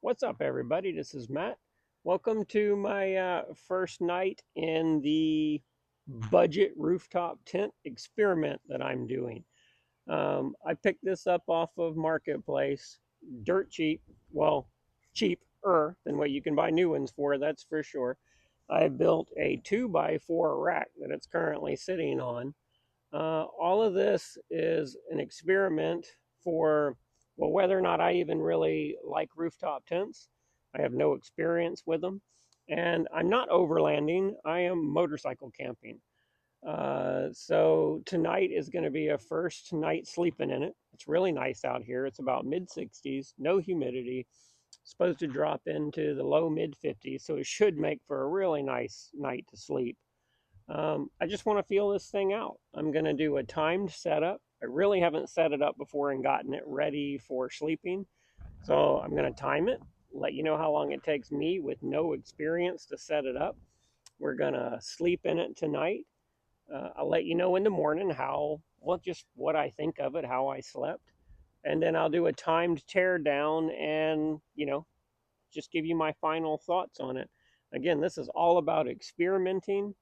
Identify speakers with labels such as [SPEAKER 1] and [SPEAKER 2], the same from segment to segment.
[SPEAKER 1] What's up, everybody? This is Matt. Welcome to my first night in the budget rooftop tent experiment that I'm doing. I picked this up off of Marketplace, dirt cheap. Well, cheaper than what you can buy new ones for, that's for sure. I built a 2x4 rack that it's currently sitting on. All of this is an experiment for, well, whether or not I even really like rooftop tents. I have no experience with them. And I'm not overlanding, I am motorcycle camping. So tonight is going to be a first night sleeping in it. It's really nice out here. It's about mid 60s, no humidity. Supposed to drop into the low mid 50s, so it should make for a really nice night to sleep. I just want to feel this thing out. I'm going to do a timed setup. I really haven't set it up before and gotten it ready for sleeping. So I'm going to time it, let you know how long it takes me with no experience to set it up. We're going to sleep in it tonight. I'll let you know in the morning how, well, just what I think of it, how I slept. And then I'll do a timed tear down and, just give you my final thoughts on it. Again, this is all about experimenting,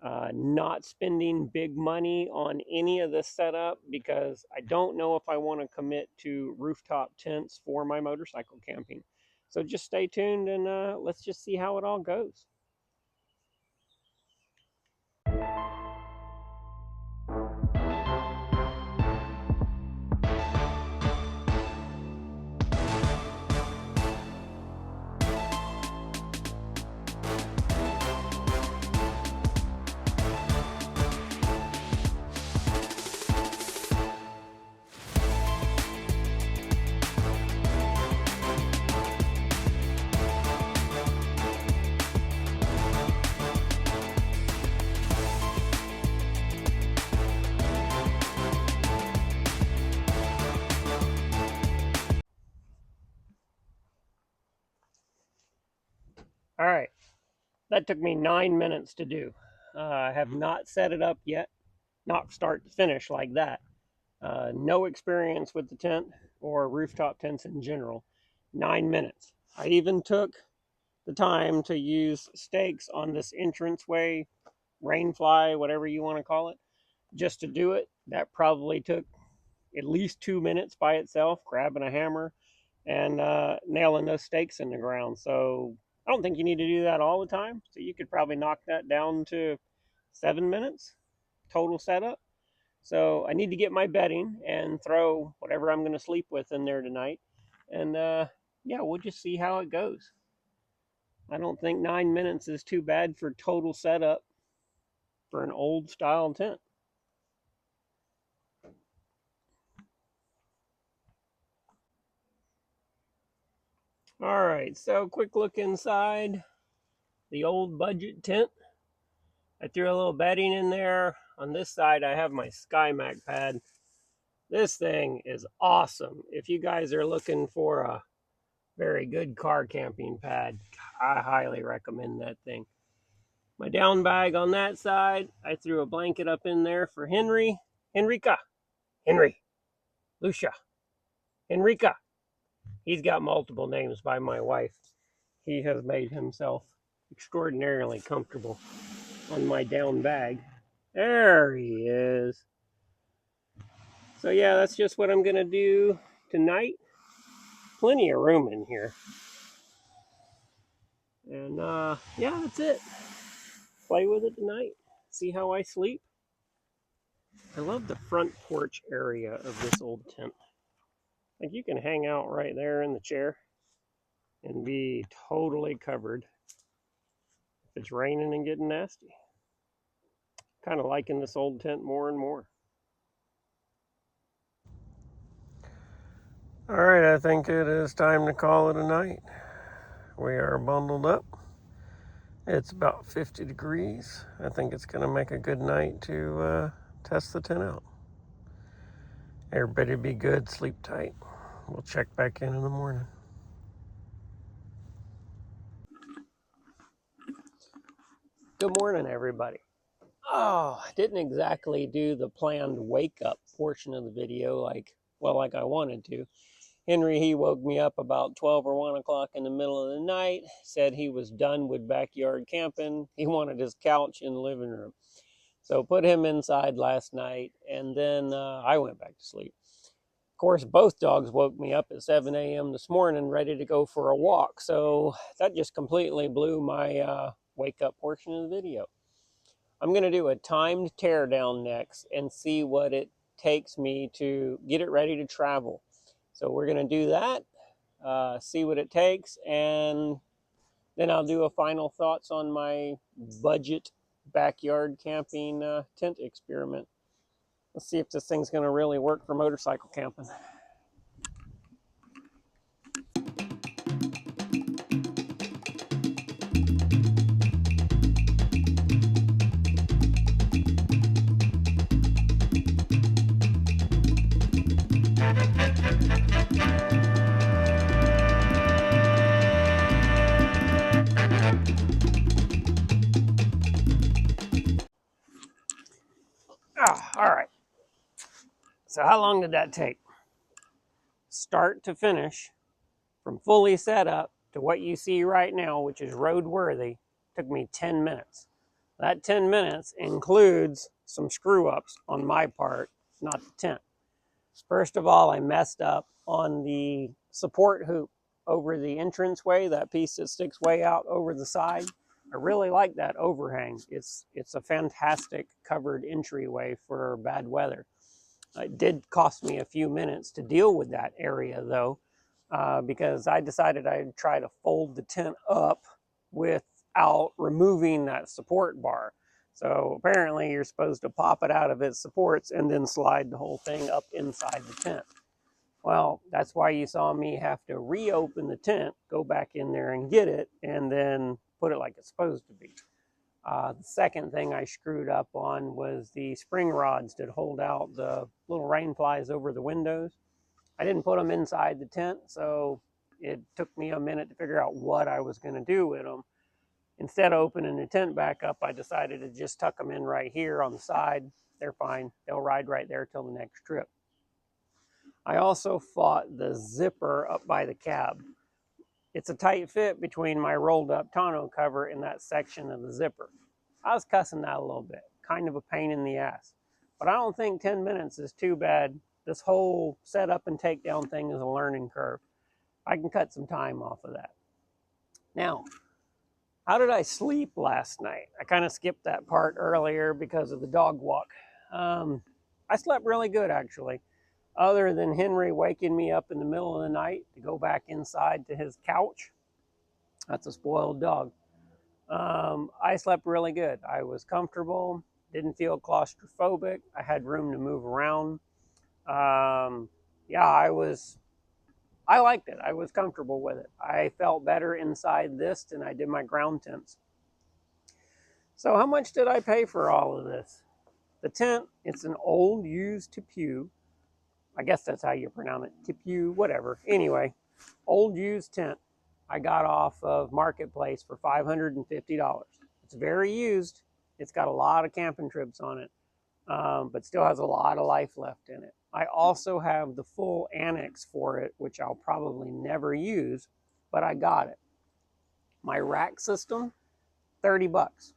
[SPEAKER 1] not spending big money on any of this setup because I don't know if I want to commit to rooftop tents for my motorcycle camping. So just stay tuned and let's just see how it all goes. All right, that took me 9 minutes to do. I have not set it up yet, not start to finish like that. No experience with the tent or rooftop tents in general. 9 minutes. I even took the time to use stakes on this entranceway, rainfly, whatever you want to call it, just to do it. That probably took at least 2 minutes by itself, grabbing a hammer and nailing those stakes in the ground. So I don't think you need to do that all the time. So you could probably knock that down to 7 minutes total setup. So I need to get my bedding and throw whatever I'm going to sleep with in there tonight. And yeah, we'll just see how it goes. I don't think 9 minutes is too bad for total setup for an old style tent. All right, so quick look inside the old budget tent. I threw a little bedding in there. On this side, I have my SkyMac pad. This thing is awesome. If you guys are looking for a very good car camping pad, I highly recommend that thing. My down bag on that side, I threw a blanket up in there for Henry, Henrica, Henry, Lucia, Henrica. He's got multiple names by my wife. He has made himself extraordinarily comfortable on my down bag. There he is. So yeah, that's just what I'm going to do tonight. Plenty of room in here. And yeah, that's it. Play with it tonight. See how I sleep. I love the front porch area of this old tent. Like you can hang out right there in the chair and be totally covered if it's raining and getting nasty. Kind of liking this old tent more and more. All right, I think it is time to call it a night. We are bundled up. It's about 50 degrees. I think it's going to make a good night to test the tent out. Everybody be good, sleep tight. We'll check back in the morning. Good morning, everybody. Oh, I didn't exactly do the planned wake up portion of the video like I wanted to. Henry, he woke me up about 12 or 1 o'clock in the middle of the night, said he was done with backyard camping. He wanted his couch in the living room. So put him inside last night, and then I went back to sleep. Of course, both dogs woke me up at 7 a.m. this morning ready to go for a walk. So that just completely blew my wake up portion of the video. I'm going to do a timed teardown next and see what it takes me to get it ready to travel. So we're going to do that, see what it takes, and then I'll do a final thoughts on my budget backyard camping tent experiment. Let's see if this thing's going to really work for motorcycle camping. All right. So how long did that take? Start to finish, from fully set up to what you see right now, which is roadworthy, took me 10 minutes. That 10 minutes includes some screw ups on my part, not the tent. First of all, I messed up on the support hoop over the entranceway, that piece that sticks way out over the side. I really like that overhang. It's a fantastic covered entryway for bad weather. It did cost me a few minutes to deal with that area though, because I decided I'd try to fold the tent up without removing that support bar. So apparently you're supposed to pop it out of its supports and then slide the whole thing up inside the tent. Well, that's why you saw me have to reopen the tent, go back in there and get it, and then put it like it's supposed to be. The second thing I screwed up on was the spring rods that hold out the little rain flies over the windows. I didn't put them inside the tent, so it took me a minute to figure out what I was going to do with them. Instead of opening the tent back up, I decided to just tuck them in right here on the side. They're fine. They'll ride right there till the next trip. I also fought the zipper up by the cab. It's a tight fit between my rolled up tonneau cover and that section of the zipper. I was cussing that a little bit, kind of a pain in the ass. But I don't think 10 minutes is too bad. This whole setup and takedown thing is a learning curve. I can cut some time off of that. Now, how did I sleep last night? I kind of skipped that part earlier because of the dog walk. I slept really good, actually. Other than Henry waking me up in the middle of the night to go back inside to his couch. That's a spoiled dog. I slept really good. I was comfortable, didn't feel claustrophobic. I had room to move around. Yeah, I liked it. I was comfortable with it. I felt better inside this than I did my ground tents. So how much did I pay for all of this? The tent, it's an old used Tipu. I guess that's how you pronounce it. Tipu, whatever. Anyway, old used tent I got off of Marketplace for $550. It's very used. It's got a lot of camping trips on it, but still has a lot of life left in it. I also have the full annex for it, which I'll probably never use, but I got it. My rack system, 30 bucks,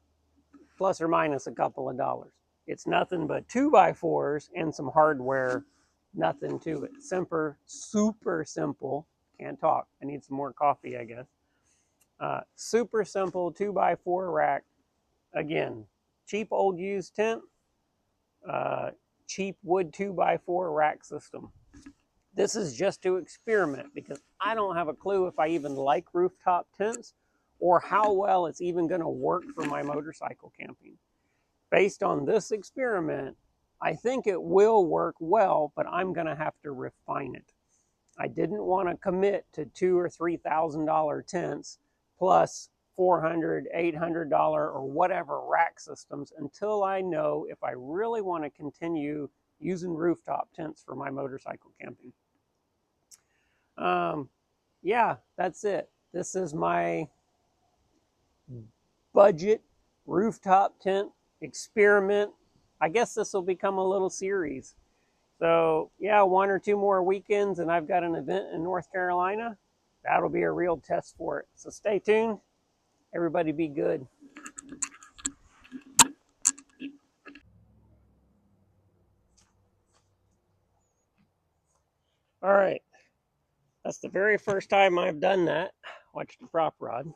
[SPEAKER 1] plus or minus a couple of dollars. It's nothing but 2x4s and some hardware, nothing to it. Super simple. Can't talk. I need some more coffee, I guess. Super simple 2x4 rack. Again, cheap old used tent, cheap wood 2x4 rack system. This is just to experiment because I don't have a clue if I even like rooftop tents or how well it's even going to work for my motorcycle camping. Based on this experiment, I think it will work well, but I'm going to have to refine it. I didn't want to commit to $2,000 or $3,000 tents plus $400, $800 or whatever rack systems until I know if I really want to continue using rooftop tents for my motorcycle camping. Yeah, that's it. This is my budget rooftop tent experiment. I guess this will become a little series. So, yeah, one or two more weekends, and I've got an event in North Carolina. That'll be a real test for it. So, stay tuned. Everybody be good. All right. That's the very first time I've done that. Watch the prop rod.